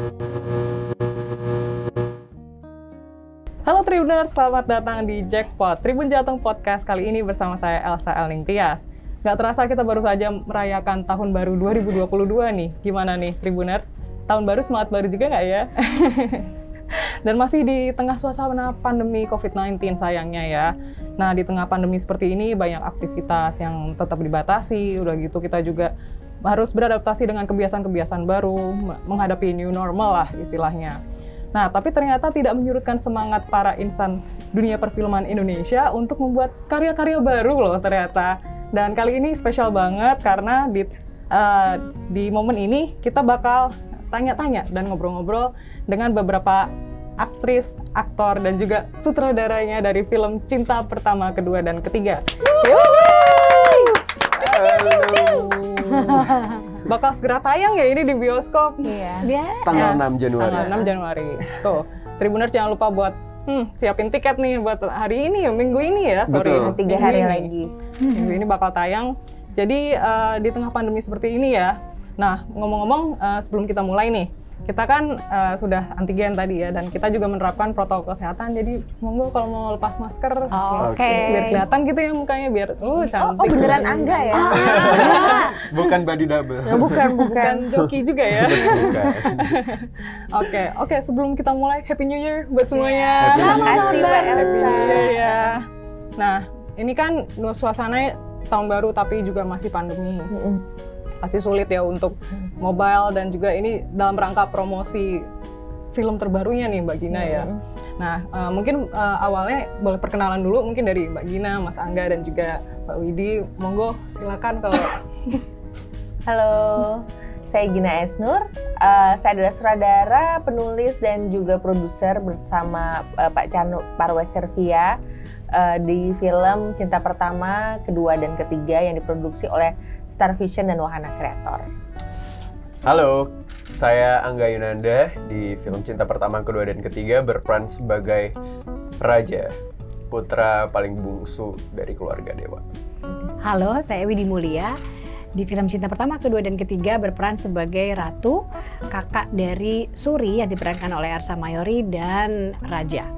Halo Tribuners, selamat datang di Jackpot Tribun Jateng Podcast kali ini bersama saya Elsa Elningtyas. Gak terasa kita baru saja merayakan tahun baru 2022 nih. Gimana nih Tribuners? Tahun baru semangat baru juga nggak ya? Dan masih di tengah suasana pandemi COVID-19 sayangnya ya. Nah di tengah pandemi seperti ini banyak aktivitas yang tetap dibatasi. Udah gitu kita juga harus beradaptasi dengan kebiasaan-kebiasaan baru, menghadapi new normal lah istilahnya. Nah, tapi ternyata tidak menyurutkan semangat para insan dunia perfilman Indonesia untuk membuat karya-karya baru loh ternyata. Dan kali ini spesial banget karena di momen ini kita bakal tanya-tanya dan ngobrol-ngobrol dengan beberapa aktris, aktor, dan juga sutradaranya dari film Cinta Pertama, Kedua, dan Ketiga. Bakal segera tayang ya ini di bioskop. Iya. Tanggal 6 Januari. Tanggal 6 Januari. Tuh, Tribuners jangan lupa buat siapin tiket nih buat hari ini ya, minggu ini ya. Sorry, Betul. 3 hari lagi. Minggu ini bakal tayang. Jadi di tengah pandemi seperti ini ya. Nah, ngomong-ngomong sebelum kita mulai nih, kita kan sudah antigen tadi ya, dan kita juga menerapkan protokol kesehatan. Jadi monggo kalau mau lepas masker, Oke. biar kelihatan gitu ya mukanya, biar cantik. Oh beneran Angga ya? Bukan body double. Bukan joki juga ya. Bukan. Oke, sebelum kita mulai, Happy New Year buat semuanya. Happy New Year. Makasih Mbak Happy Elsa. New Year ya. Nah, ini kan suasananya tahun baru tapi juga masih pandemi. Pasti sulit ya untuk mobile, dan juga ini dalam rangka promosi film terbarunya nih Mbak Gina ya. Nah, mungkin awalnya boleh perkenalan dulu mungkin dari Mbak Gina, Mas Angga, dan juga Mbak Widi. Monggo silakan kalau Halo, saya Gina Esnur. Saya adalah sutradara, penulis, dan juga produser bersama Pak Canu Parweservia di film Cinta Pertama, Kedua, dan Ketiga yang diproduksi oleh Star Vision dan Wahana Kreator. Halo, saya Angga Yunanda di film Cinta Pertama, Kedua, dan Ketiga berperan sebagai Raja, putra paling bungsu dari keluarga Dewa. Halo, saya Widi Mulia. Di film Cinta Pertama, Kedua, dan Ketiga berperan sebagai Ratu, kakak dari Suri yang diperankan oleh Ersa Mayori dan Raja.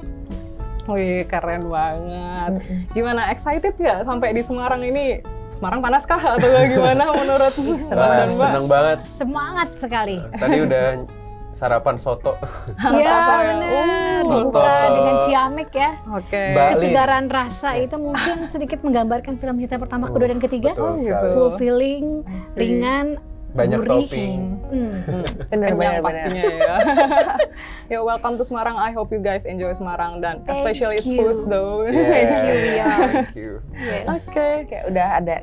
wih, keren banget. Gimana, excited nggak sampai di Semarang ini? Semarang panas kah atau gimana menurut Mas dan Mbak? Seneng banget. Semangat sekali. Tadi udah sarapan soto. Iya Soto ya. benar, Soto. dibuka dengan ciamek ya. Oke. Bali. Kesegaran rasa itu mungkin sedikit menggambarkan film Cinta Pertama, Kedua, dan Ketiga. Betul gitu. sekali. Fulfilling, see. ringan, Banyak gurih. topping. Kenyang pastinya ya. Ya, welcome to Semarang. I hope you guys enjoy Semarang, dan Thank especially its you. foods though. Yeah, ya. thank you. Oke. Kayak udah ada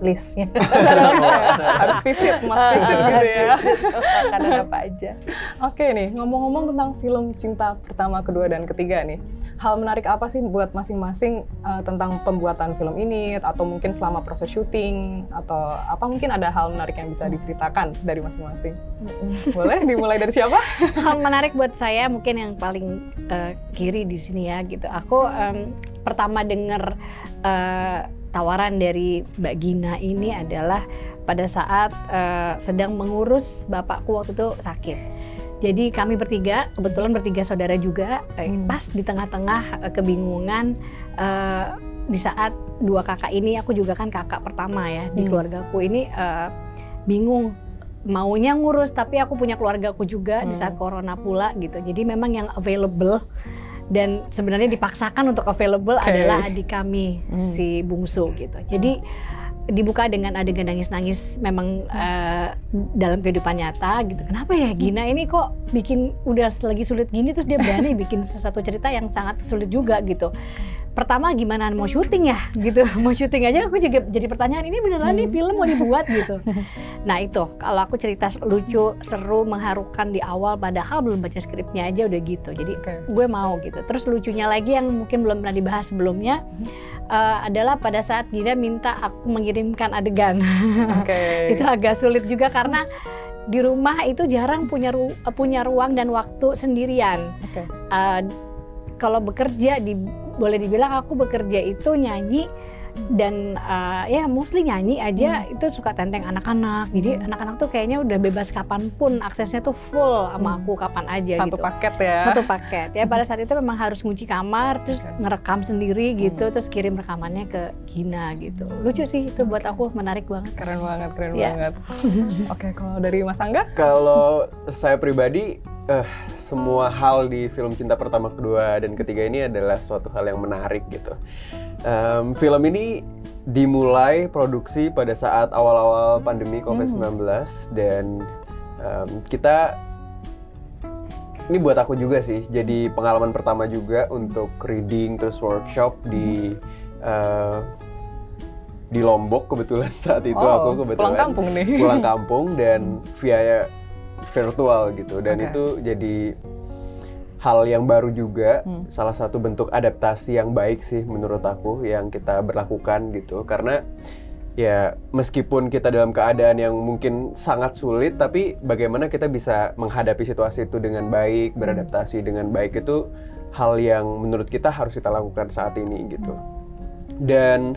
listnya. Harus visit, mas visit gitu ya. Makanan apa aja. Oke nih, ngomong-ngomong tentang film Cinta Pertama, Kedua, dan Ketiga nih. Hal menarik apa sih buat masing-masing tentang pembuatan film ini, atau mungkin selama proses syuting, atau apa mungkin ada hal menarik yang bisa diceritakan dari masing-masing? Boleh dimulai dari siapa? Hal menarik buat saya mungkin yang paling kiri di sini ya gitu. Aku pertama dengar tawaran dari Mbak Gina ini adalah pada saat sedang mengurus bapakku waktu itu sakit. Jadi kami bertiga, kebetulan bertiga saudara juga, pas di tengah-tengah kebingungan di saat dua kakak ini, aku juga kan kakak pertama ya di keluargaku ini, bingung maunya ngurus, tapi aku punya keluargaku juga di saat corona pula gitu. Jadi memang yang available dan sebenarnya dipaksakan untuk available adalah adik kami, si bungsu gitu. Jadi dibuka dengan adegan nangis-nangis memang dalam kehidupan nyata gitu. Kenapa ya Gina ini kok bikin udah lagi sulit gini terus dia berani bikin sesuatu cerita yang sangat sulit juga gitu. Pertama gimana mau syuting ya gitu, mau syuting aja aku juga jadi pertanyaan, ini beneran nih film mau dibuat gitu. Nah itu kalau aku cerita lucu, seru, mengharukan di awal padahal belum baca skripnya aja udah gitu, jadi gue mau gitu. Terus lucunya lagi yang mungkin belum pernah dibahas sebelumnya adalah pada saat Gina minta aku mengirimkan adegan. Itu agak sulit juga karena di rumah itu jarang punya ruang dan waktu sendirian. Kalau bekerja boleh dibilang aku bekerja itu nyanyi dan ya mostly nyanyi aja itu suka tenteng anak-anak. Jadi anak-anak tuh kayaknya udah bebas kapanpun, aksesnya tuh full sama aku kapan aja Satu gitu. paket ya. Satu paket ya. Pada saat itu memang harus ngunci kamar, terus ngerekam sendiri gitu, terus kirim rekamannya ke Gina gitu. Lucu sih itu buat aku, menarik banget. Keren banget, keren Iya. banget. Oke, kalau dari Mas Angga? Kalau saya pribadi, semua hal di film Cinta Pertama, Kedua, dan Ketiga ini adalah suatu hal yang menarik gitu. Film ini dimulai produksi pada saat awal-awal pandemi COVID-19 dan kita, ini buat aku juga sih, jadi pengalaman pertama juga untuk reading terus workshop di Lombok kebetulan saat itu aku kebetulan pulang kampung nih. pulang kampung dan via virtual gitu dan itu jadi hal yang baru juga, salah satu bentuk adaptasi yang baik sih menurut aku yang kita berlakukan gitu karena ya meskipun kita dalam keadaan yang mungkin sangat sulit tapi bagaimana kita bisa menghadapi situasi itu dengan baik, beradaptasi dengan baik itu hal yang menurut kita harus kita lakukan saat ini gitu. Dan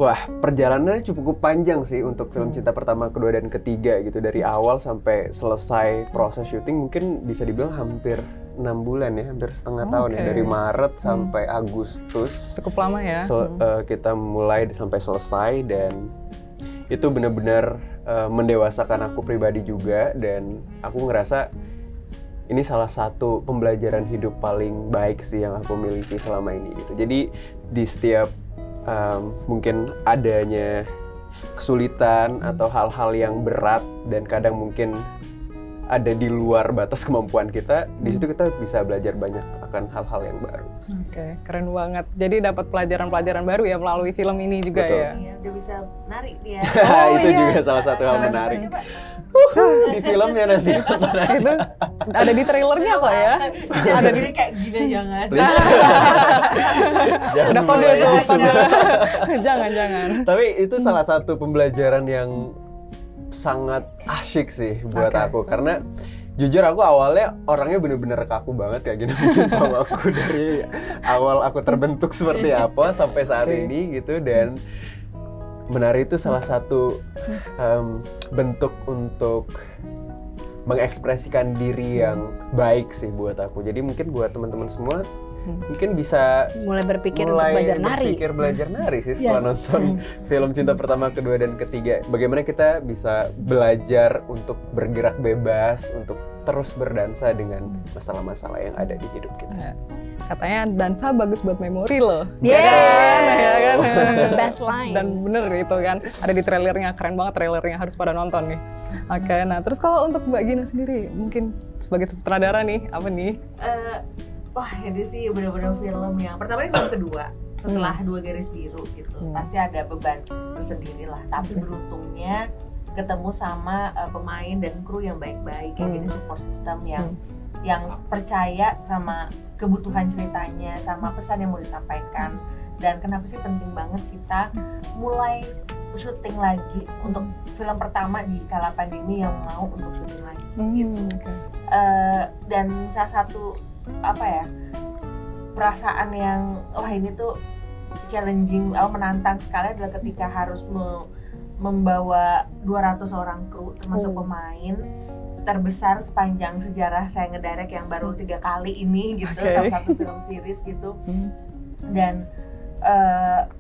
wah, perjalanannya cukup panjang sih untuk film Cinta Pertama, Kedua, dan Ketiga gitu. Dari awal sampai selesai proses syuting mungkin bisa dibilang hampir 6 bulan ya, hampir setengah tahun ya. Dari Maret sampai Agustus. Cukup lama ya. Kita mulai sampai selesai dan itu benar-benar mendewasakan aku pribadi juga. Dan aku ngerasa ini salah satu pembelajaran hidup paling baik sih yang aku miliki selama ini gitu. Jadi di setiap mungkin adanya kesulitan atau hal-hal yang berat dan kadang mungkin ada di luar batas kemampuan kita, di situ kita bisa belajar banyak akan hal-hal yang baru. Oke, keren banget. Jadi dapat pelajaran-pelajaran baru ya melalui film ini juga. Betul. Ya. Iya, udah bisa narik dia. Itu juga salah satu hal menarik. Di filmnya nanti nonton aja. Itu ada di trailernya kok ya. Ada diri kayak gini jangan. Please. Jangan Udah kode mulai tuh. di sini. Jangan. Tapi itu salah satu pembelajaran yang sangat asyik sih buat aku karena jujur aku awalnya orangnya bener-bener kaku banget ya gini sama aku dari awal aku terbentuk seperti apa sampai saat ini gitu dan menari itu salah satu bentuk untuk mengekspresikan diri yang baik sih buat aku. Jadi mungkin buat teman-teman semua mungkin bisa Mulai berpikir untuk belajar nari sih setelah nonton film Cinta Pertama, Kedua, dan Ketiga. Bagaimana kita bisa belajar untuk bergerak bebas, untuk terus berdansa dengan masalah-masalah yang ada di hidup kita. Ya. Katanya dansa bagus buat memori loh. Yeah. Ya kan? Best line. Dan bener itu kan, ada di trailernya, keren banget trailernya, harus pada nonton nih. Oke, nah terus kalau untuk Mbak Gina sendiri, mungkin sebagai sutradara nih, apa nih? Wah, ini sih benar-benar film yang pertama ini film kedua setelah Dua Garis Biru gitu. Pasti ada beban tersendiri lah. Tapi beruntungnya ketemu sama pemain dan kru yang baik-baik, kayak gini support system yang percaya sama kebutuhan ceritanya, sama pesan yang mau disampaikan. Dan kenapa sih penting banget kita mulai syuting lagi untuk film pertama di kala pandemi yang mau untuk syuting lagi gitu. Dan salah satu perasaan yang ini tuh challenging, menantang sekali adalah ketika harus membawa 200 orang kru termasuk pemain terbesar sepanjang sejarah saya ngedirect yang baru 3 kali ini gitu, salah satu film series gitu.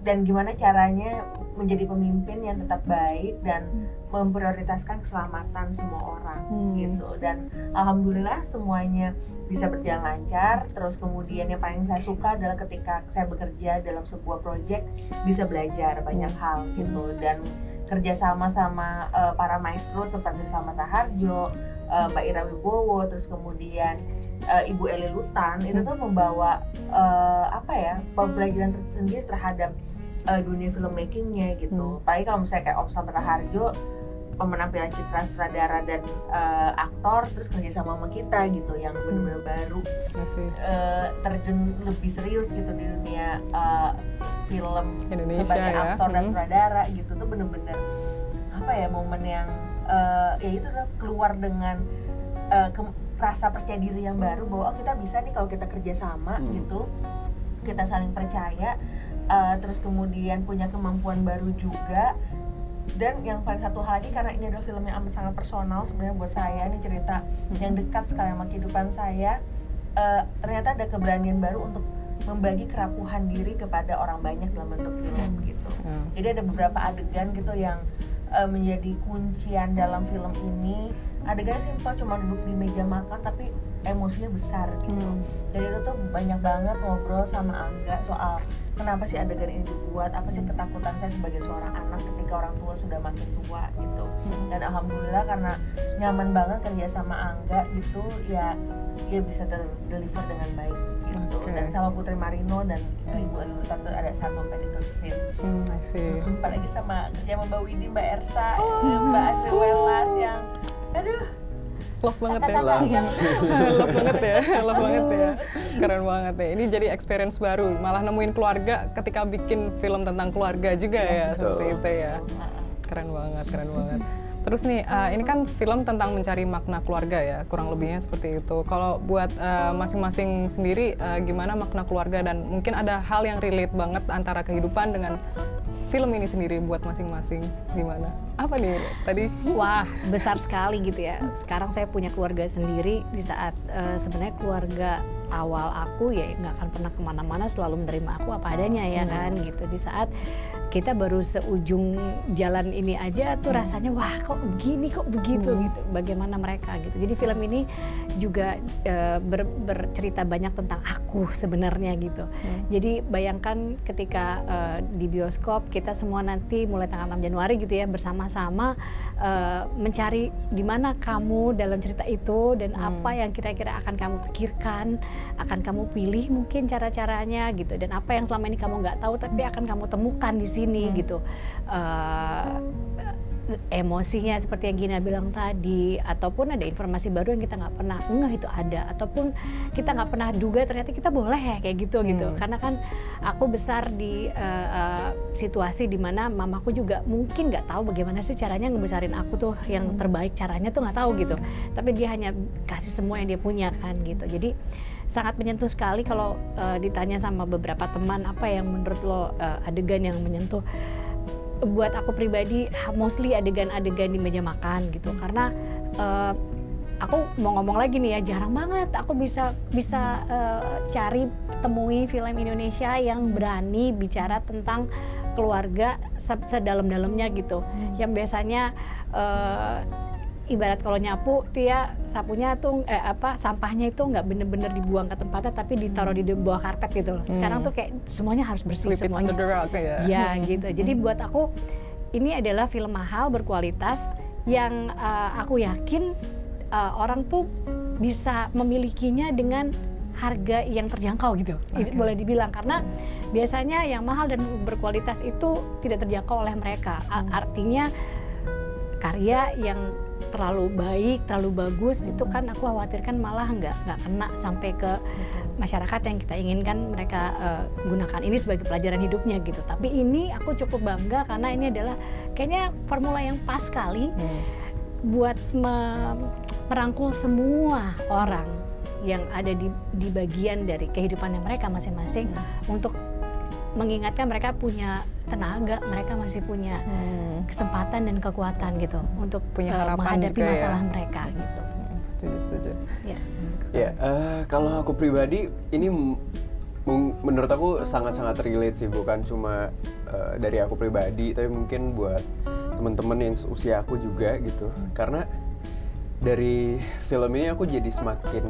Dan gimana caranya menjadi pemimpin yang tetap baik dan memprioritaskan keselamatan semua orang gitu. Dan alhamdulillah semuanya bisa berjalan lancar. Terus kemudian yang paling saya suka adalah ketika saya bekerja dalam sebuah proyek bisa belajar banyak hal gitu, dan kerjasama sama para maestro seperti Slamet Harjo, Mbak Ira Wibowo, terus kemudian Ibu Eli Lutan, itu tuh membawa pembelajaran tersendiri terhadap dunia filmmakingnya gitu. Apalagi kalau misalnya kayak Om Slamet Harjo, penampilan citra sutradara dan aktor, terus kerjasama sama kita gitu yang benar-benar baru, terjun lebih serius gitu di dunia film Indonesia, sebagai aktor dan sutradara gitu, tuh benar-benar momen yang ya itu adalah keluar dengan rasa percaya diri yang baru bahwa kita bisa nih kalau kita kerjasama gitu, kita saling percaya terus kemudian punya kemampuan baru juga. Dan yang paling satu hal lagi, karena ini adalah film yang amat sangat personal sebenarnya buat saya, ini cerita yang dekat sekali sama kehidupan saya. Ternyata ada keberanian baru untuk membagi kerapuhan diri kepada orang banyak dalam bentuk film gitu. Jadi ada beberapa adegan gitu yang menjadi kuncian dalam film ini. Adegannya simpel, cuma duduk di meja makan tapi emosinya besar gitu. Jadi itu tuh banyak banget ngobrol sama Angga soal kenapa sih adegan ini dibuat, apa sih ketakutan saya sebagai seorang anak ketika orang tua sudah makin tua gitu. Dan alhamdulillah karena nyaman banget kerja sama Angga gitu, ya bisa deliver dengan baik gitu. Dan sama Putri Marino dan Ibu Aluta tuh ada 1-3 scene. I see. Apalagi sama kerja sama Mbak Widi, Mbak Ersa, Mbak Asri Welas yang aduh, Love banget ya. kata-kata yang Love banget ya. Love banget ya. Keren banget ya. Ini jadi experience baru. Malah nemuin keluarga ketika bikin film tentang keluarga juga ya. Seperti itu ya. Keren banget, keren banget. Terus nih, ini kan film tentang mencari makna keluarga ya, kurang lebihnya seperti itu. Kalau buat masing-masing sendiri, gimana makna keluarga, dan mungkin ada hal yang relate banget antara kehidupan dengan film ini sendiri buat masing-masing, gimana? Apa nih tadi? Wah, besar sekali gitu ya. Sekarang saya punya keluarga sendiri, di saat sebenarnya keluarga awal aku ya nggak akan pernah kemana-mana, selalu menerima aku apa adanya ya kan gitu. Di saat kita baru seujung jalan ini aja tuh rasanya wah kok begini kok begitu gitu, bagaimana mereka gitu. Jadi film ini juga bercerita banyak tentang aku sebenarnya gitu. Jadi bayangkan ketika di bioskop kita semua nanti mulai tanggal 6 Januari gitu ya bersama-sama mencari di mana kamu dalam cerita itu, dan apa yang kira-kira akan kamu pikirkan, akan kamu pilih mungkin cara-caranya gitu, dan apa yang selama ini kamu nggak tahu tapi akan kamu temukan di sini gitu. Emosinya seperti yang Gina bilang tadi, ataupun ada informasi baru yang kita nggak pernah ngeh itu ada, ataupun kita nggak pernah duga ternyata kita boleh ya kayak gitu gitu. Karena kan aku besar di situasi dimana mamaku juga mungkin nggak tahu bagaimana sih caranya ngebesarin aku tuh yang terbaik, caranya tuh nggak tahu gitu. Tapi dia hanya kasih semua yang dia punya kan gitu. Jadi sangat menyentuh sekali kalau ditanya sama beberapa teman apa yang menurut lo adegan yang menyentuh. Buat aku pribadi mostly adegan-adegan di meja makan gitu, karena aku mau ngomong lagi nih ya, jarang banget aku bisa cari temui film Indonesia yang berani bicara tentang keluarga sedalam-dalamnya gitu. Yang biasanya ibarat kalau nyapu tuh ya sapunya tuh sampahnya itu nggak bener-bener dibuang ke tempatnya tapi ditaruh di bawah karpet gitu loh. Sekarang tuh kayak semuanya harus bersih semuanya. Ya gitu. Jadi buat aku ini adalah film mahal berkualitas yang aku yakin orang tuh bisa memilikinya dengan harga yang terjangkau gitu. Boleh dibilang, karena biasanya yang mahal dan berkualitas itu tidak terjangkau oleh mereka. Artinya karya yang terlalu baik, terlalu bagus itu kan aku khawatirkan malah nggak kena sampai ke masyarakat yang kita inginkan mereka gunakan ini sebagai pelajaran hidupnya gitu. Tapi ini aku cukup bangga karena ini adalah kayaknya formula yang pas sekali buat merangkul semua orang yang ada di bagian dari kehidupannya mereka masing-masing untuk mengingatkan mereka punya tenaga, mereka masih punya kesempatan dan kekuatan gitu untuk punya harapan menghadapi juga masalah ya. mereka gitu. Setuju. Ya, kalau aku pribadi ini menurut aku sangat-sangat relate sih, bukan cuma dari aku pribadi, tapi mungkin buat teman-teman yang usia aku juga gitu. Karena dari film ini aku jadi semakin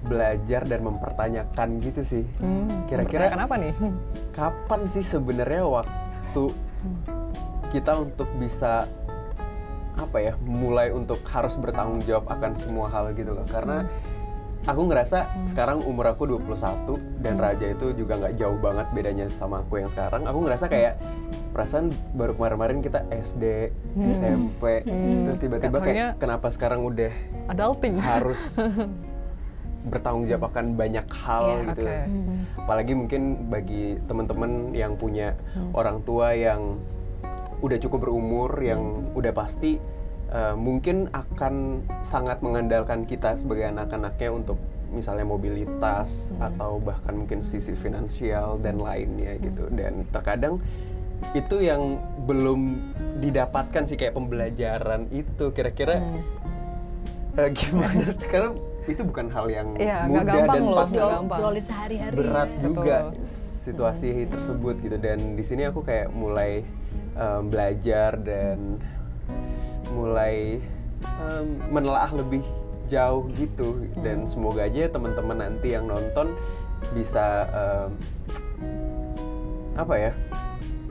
belajar dan mempertanyakan gitu sih. Kira-kira kenapa nih? Kapan sih sebenarnya waktu kita untuk bisa mulai untuk harus bertanggung jawab akan semua hal gitu loh. Karena aku ngerasa sekarang umur aku 21 dan Raja itu juga nggak jauh banget bedanya sama aku yang sekarang. Aku ngerasa kayak perasaan baru kemarin-kemarin kita SD, SMP, terus tiba-tiba kayak kenapa sekarang udah adulting harus bertanggung jawab akan banyak hal gitu. Apalagi mungkin bagi teman-teman yang punya orang tua yang udah cukup berumur, yang udah pasti mungkin akan sangat mengandalkan kita sebagai anak-anaknya untuk misalnya mobilitas atau bahkan mungkin sisi finansial dan lainnya gitu. Dan terkadang itu yang belum didapatkan sih, kayak pembelajaran itu kira-kira gimana, karena itu bukan hal yang mudah dan pasti berat juga situasi tersebut gitu. Dan di sini aku kayak mulai belajar dan mulai menelaah lebih jauh gitu. Dan semoga aja teman-teman nanti yang nonton bisa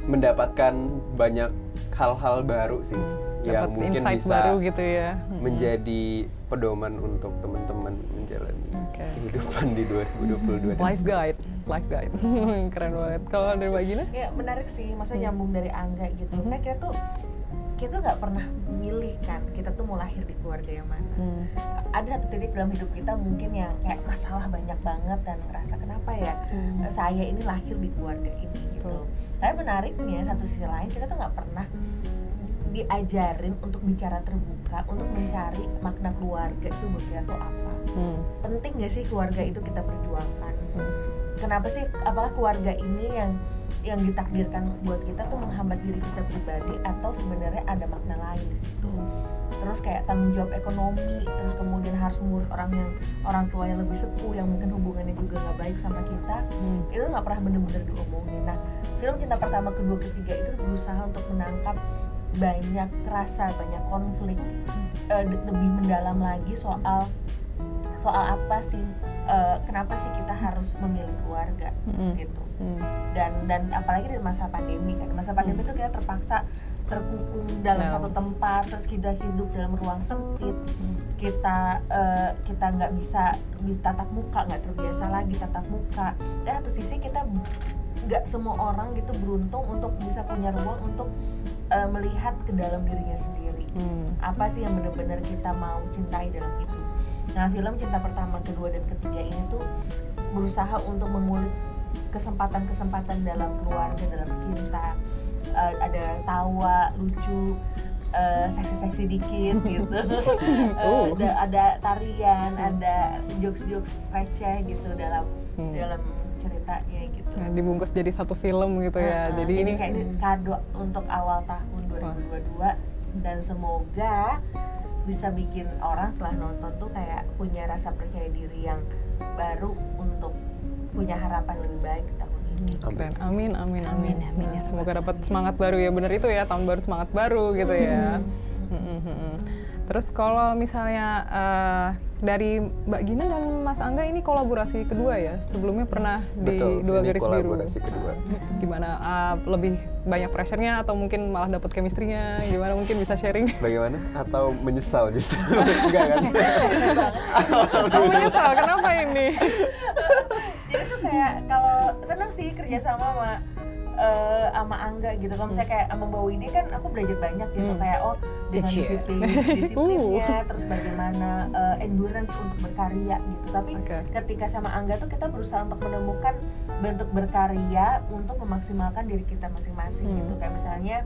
mendapatkan banyak hal-hal baru sih yang mungkin bisa baru gitu ya. Menjadi pedoman untuk teman-teman menjalani kehidupan di 2022. Life guide. Keren banget. Kalau dari Mbak Gina? Ya menarik sih, maksudnya nyambung dari Angga gitu. Kan kita nggak pernah milih kan, kita tuh mau lahir di keluarga yang mana. Ada satu titik dalam hidup kita mungkin yang kayak masalah banyak banget dan ngerasa kenapa ya saya ini lahir di keluarga ini gitu. Tapi menariknya satu sisi lain kita tuh nggak pernah diajarin untuk bicara terbuka, untuk mencari makna keluarga itu buat kita tuh apa. Penting nggak sih keluarga itu kita perjuangkan? Kenapa sih, apakah keluarga ini yang ditakdirkan buat kita tuh menghambat diri kita pribadi, atau sebenarnya ada makna lain di situ? Terus kayak tanggung jawab ekonomi, terus kemudian harus mengurus orang tua yang lebih sepuh yang mungkin hubungannya juga nggak baik sama kita, itu nggak pernah bener-bener diomongin. Nah, film Cinta Pertama, Kedua, Ketiga itu berusaha untuk menangkap banyak rasa, banyak konflik, lebih mendalam lagi soal apa sih, kenapa sih kita harus memilih keluarga gitu. Dan apalagi di masa pandemi kan, masa pandemi itu kita terpaksa terkukung dalam satu tempat, terus kita hidup dalam ruang sempit, kita nggak bisa tatap muka, nggak terbiasa lagi tatap muka. Dan satu sisi kita nggak semua orang gitu beruntung untuk bisa punya ruang untuk melihat ke dalam dirinya sendiri. Apa sih yang benar-benar kita mau cintai dalam hidup. Nah, film Cinta Pertama, Kedua, dan Ketiga ini tuh berusaha untuk mengulik kesempatan-kesempatan dalam keluarga, dalam cinta. Ada tawa, lucu, seksi-seksi dikit gitu. Ada tarian, ada jokes-jokes receh gitu dalam ceritanya gitu. Nah, dibungkus jadi satu film gitu ya. Jadi ini kayak kado untuk awal tahun 2022 dan semoga bisa bikin orang setelah nonton tuh kayak punya rasa percaya diri yang baru untuk punya harapan lebih baik di tahun ini. Keren. Amin. Ya, semoga dapat semangat baru ya. Bener itu ya, tahun baru semangat baru gitu ya. Terus kalau misalnya dari Mbak Gina dan Mas Angga ini kolaborasi kedua ya? Sebelumnya pernah di Dua Garis Biru. Kolaborasi kedua. Gimana? Lebih banyak pressure-nya atau mungkin malah dapat chemistry-nya? Gimana, mungkin bisa sharing? Bagaimana? Atau menyesal justru? Enggak kan? Oh, menyesal, kenapa ini? Jadi tuh kayak kalau senang sih kerja sama Angga gitu. Kalau misalnya kayak sama Mbak Widi kan aku belajar banyak gitu, kayak dengan disiplinnya, terus bagaimana endurance untuk berkarya gitu. Tapi ketika sama Angga tuh kita berusaha untuk menemukan bentuk berkarya untuk memaksimalkan diri kita masing-masing gitu. Kayak misalnya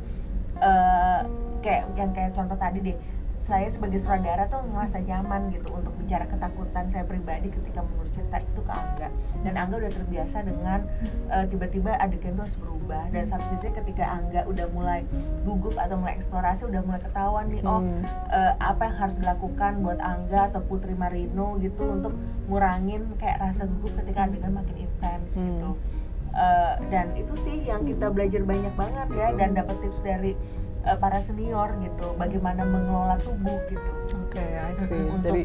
kayak contoh tadi deh, saya sebagai sutradara tuh ngerasa nyaman gitu untuk bicara ketakutan saya pribadi ketika menulis cerita itu ke Angga. Dan Angga udah terbiasa dengan tiba-tiba adegan itu harus berubah. Dan satu sisi ketika Angga udah mulai gugup atau mulai eksplorasi, udah mulai ketahuan nih apa yang harus dilakukan buat Angga atau Putri Marino gitu untuk ngurangin kayak rasa gugup ketika adegan makin intens gitu. Dan itu sih yang kita belajar banyak banget ya, dan dapat tips dari para senior gitu, bagaimana mengelola tubuh gitu. Oke, I see. Untuk Jadi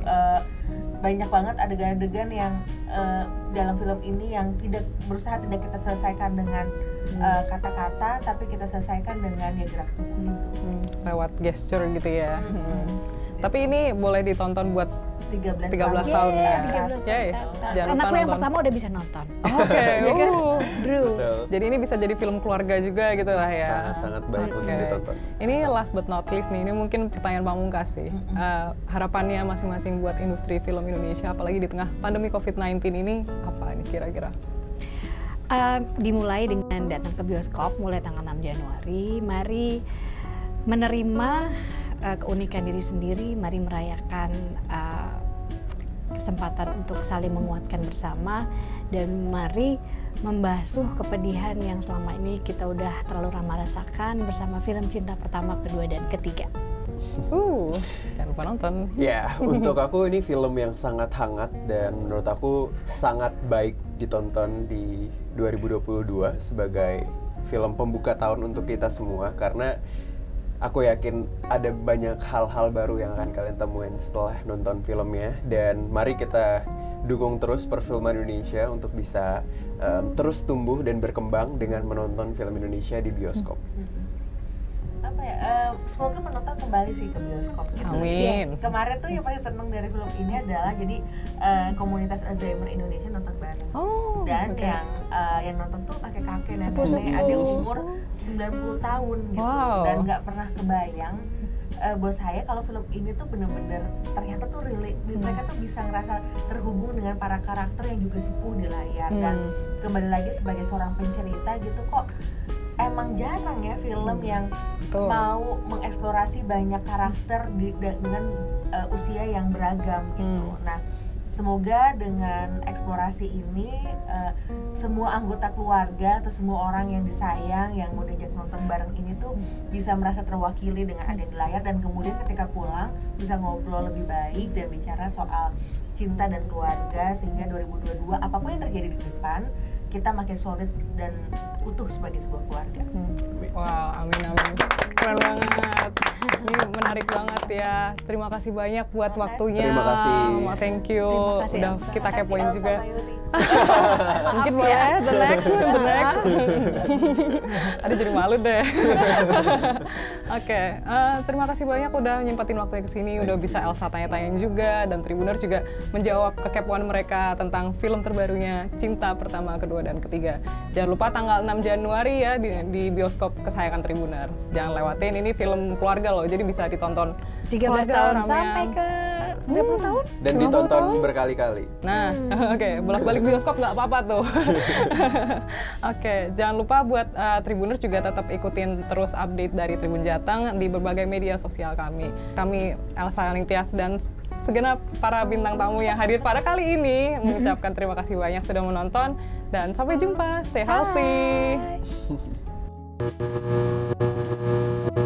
banyak banget adegan-adegan yang dalam film ini yang tidak kita selesaikan dengan kata-kata, tapi kita selesaikan dengan ya gerak tubuh itu. Lewat gesture gitu ya. Tapi ini boleh ditonton buat 13 tahun ya. Jangan lupa anakku yang pertama udah bisa nonton. Oke, Bro. Jadi ini bisa jadi film keluarga juga gitu lah ya. Sangat-sangat baik untuk ditonton. Ini last but not least nih, ini mungkin pertanyaan pamungkas sih. Harapannya masing-masing buat industri film Indonesia, apalagi di tengah pandemi COVID-19 ini, apa ini kira-kira? Dimulai dengan datang ke bioskop mulai tanggal 6 Januari. Mari menerima keunikan diri sendiri, mari merayakan kesempatan untuk saling menguatkan bersama, dan mari membasuh kepedihan yang selama ini kita udah terlalu lama rasakan bersama film Cinta Pertama, Kedua, dan Ketiga. Jangan lupa nonton. Ya, untuk aku ini film yang sangat hangat dan menurut aku sangat baik ditonton di 2022 sebagai film pembuka tahun untuk kita semua, karena aku yakin ada banyak hal-hal baru yang akan kalian temuin setelah nonton filmnya. Dan mari kita dukung terus perfilman Indonesia untuk bisa terus tumbuh dan berkembang dengan menonton film Indonesia di bioskop. Apa ya, semoga penonton kembali sih ke bioskop gitu. Amin. Ya, kemarin tuh yang paling seneng dari film ini adalah jadi komunitas Alzheimer Indonesia nonton bareng. Dan oke. yang nonton tuh kakek-kakek dan Sepuh-sepuh. nenek, ada umur 90 tahun gitu. Wow. Dan nggak pernah kebayang buat saya kalau film ini tuh bener-bener ternyata tuh relate, mereka tuh bisa ngerasa terhubung dengan para karakter yang juga sepuh di layar. Dan kembali lagi sebagai seorang pencerita gitu, kok emang jarang ya film yang Betul. mau mengeksplorasi banyak karakter dengan usia yang beragam gitu. Nah, semoga dengan eksplorasi ini semua anggota keluarga atau semua orang yang disayang yang mau diajak nonton bareng ini tuh bisa merasa terwakili dengan ada di layar, dan kemudian ketika pulang bisa ngobrol lebih baik dan bicara soal cinta dan keluarga, sehingga 2022 apapun yang terjadi di depan kita makin solid dan utuh sebagai sebuah keluarga. Wow, amin. Keren banget. Ini menarik banget ya. Terima kasih banyak buat waktunya. Terima kasih. Mama, thank you. Terima kasih, Udah Elsa. kita Makasih, kepoin Elsa juga. Mayuri. Mungkin boleh, the next. Aduh, jadi malu deh. Oke, terima kasih banyak udah nyempetin waktunya kesini, udah bisa Elsa tanya-tanyain juga, dan Tribuners juga menjawab kekepoan mereka tentang film terbarunya Cinta Pertama, Kedua, dan Ketiga. Jangan lupa tanggal 6 Januari ya di bioskop kesayangan Tribuners. Jangan lewatin, ini film keluarga loh, jadi bisa ditonton 13 keluarga, tahun ramean. sampai ke 30 tahun. Dan 50 ditonton tahun. berkali-kali. Nah, oke, bolak-balik bioskop nggak apa-apa tuh. Oke, jangan lupa buat Tribuners juga tetap ikutin terus update dari Tribun Jateng di berbagai media sosial kami. Kami Elsa Ningtyas dan segenap para bintang tamu yang hadir pada kali ini mengucapkan terima kasih banyak sudah menonton, dan sampai jumpa. Stay healthy. Bye.